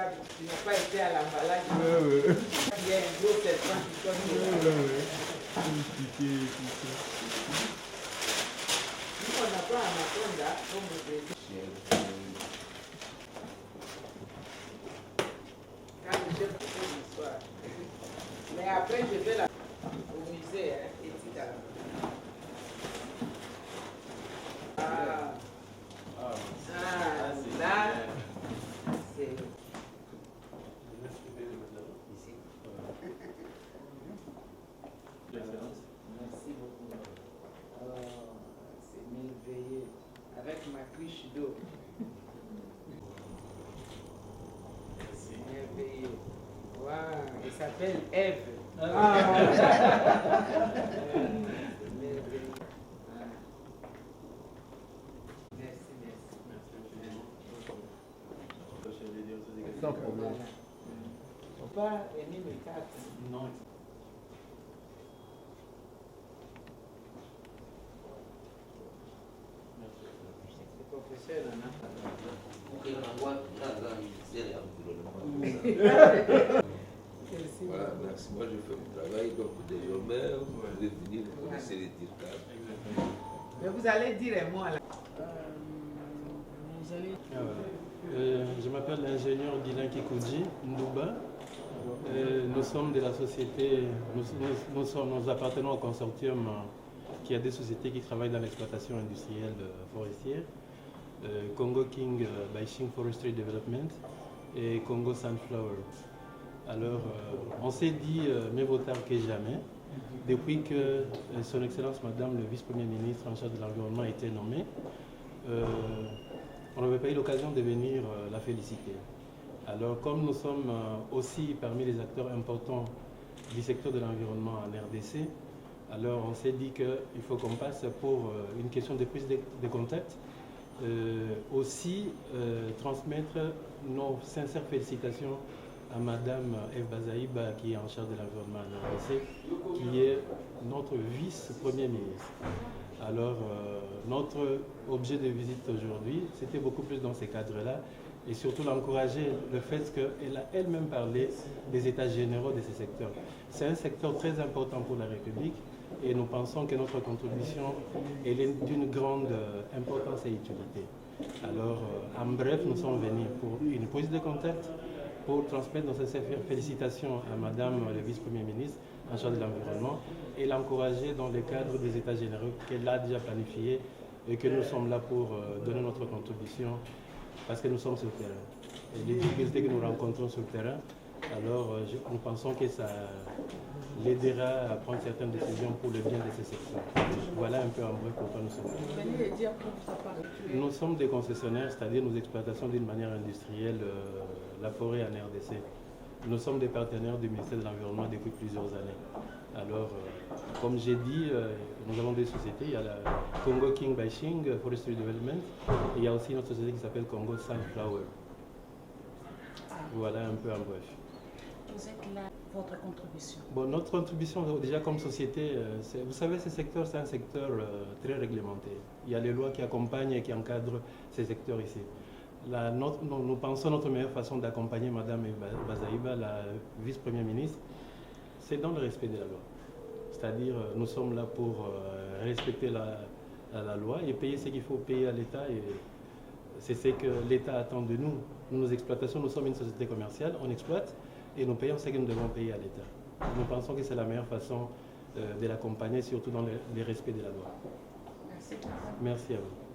cadres qui n'ont pas été à l'emballage. Ouais. Il y a un gros serpent qui sonne. Nous, on n'a pas Anaconda comme au Brésil. Quand le chef fait l'histoire. Mais après, je vais au musée, hein, Ethical. Là, c'est ici. Merci beaucoup. C'est merveilleux. Avec ma cruche d'eau. C'est merveilleux. Waouh, il s'appelle Ève. C'est merveilleux. Merci. Sans problème. On peut aimer mes cartes. Non. C'est professeur, là, non? Merci. Voilà, merci. Moi, je fais mon travail, donc désormais, vous pouvez venir, vous connaissez les tirs. Mais vous allez dire un mot là. Je m'appelle l'ingénieur Dylan Kikoudji Ndouba. Nous sommes de la société, nous appartenons au consortium qui a des sociétés qui travaillent dans l'exploitation industrielle forestière, Congo King Baishing Forestry Development et Congo Sunflower. Alors, on s'est dit, mieux vaut tard que jamais, depuis que Son Excellence Madame le Vice-Premier ministre en charge de l'environnement a été nommé, on n'avait pas eu l'occasion de venir la féliciter. Alors, comme nous sommes aussi parmi les acteurs importants du secteur de l'environnement en RDC, alors on s'est dit qu'il faut qu'on passe pour une question de prise de contact, aussi transmettre nos sincères félicitations à Madame Ève Bazaïba, qui est en charge de l'environnement en RDC, qui est notre vice-premier ministre. Alors, notre objet de visite aujourd'hui, c'était beaucoup plus dans ces cadres-là, et surtout l'encourager, le fait qu'elle a elle-même parlé des états généraux de ces secteurs. C'est un secteur très important pour la République, et nous pensons que notre contribution est d'une grande importance et utilité. Alors, en bref, nous sommes venus pour une prise de contact, pour transmettre nos sincères félicitations à Madame le Vice-Premier ministre en charge de l'environnement et l'encourager dans le cadre des états généraux qu'elle a déjà planifiés et que nous sommes là pour donner notre contribution parce que nous sommes sur le terrain. Et les difficultés que nous rencontrons sur le terrain, alors nous pensons que ça l'aidera à prendre certaines décisions pour le bien de ces secteurs. Voilà un peu en bref pourquoi nous sommes là. Nous sommes des concessionnaires, c'est-à-dire nos exploitations d'une manière industrielle, la forêt en RDC. Nous sommes des partenaires du ministère de l'Environnement depuis plusieurs années. Alors, comme j'ai dit, nous avons des sociétés. Il y a la Congo King Baishing Forestry Development et il y a aussi notre société qui s'appelle Congo Sunflower. Voilà un peu en bref. Vous êtes là, votre contribution? Bon, notre contribution, déjà comme société, vous savez, ce secteur, c'est un secteur très réglementé. Il y a les lois qui accompagnent et qui encadrent ces secteurs ici. Nous pensons que notre meilleure façon d'accompagner Mme Bazaïba, la vice-première ministre, c'est dans le respect de la loi. C'est-à-dire, nous sommes là pour respecter la loi et payer ce qu'il faut payer à l'État. Et c'est ce que l'État attend de nous. Nos exploitations, nous sommes une société commerciale, on exploite et nous payons ce que nous devons payer à l'État. Nous pensons que c'est la meilleure façon de l'accompagner, surtout dans le respect de la loi. Merci. Merci à vous.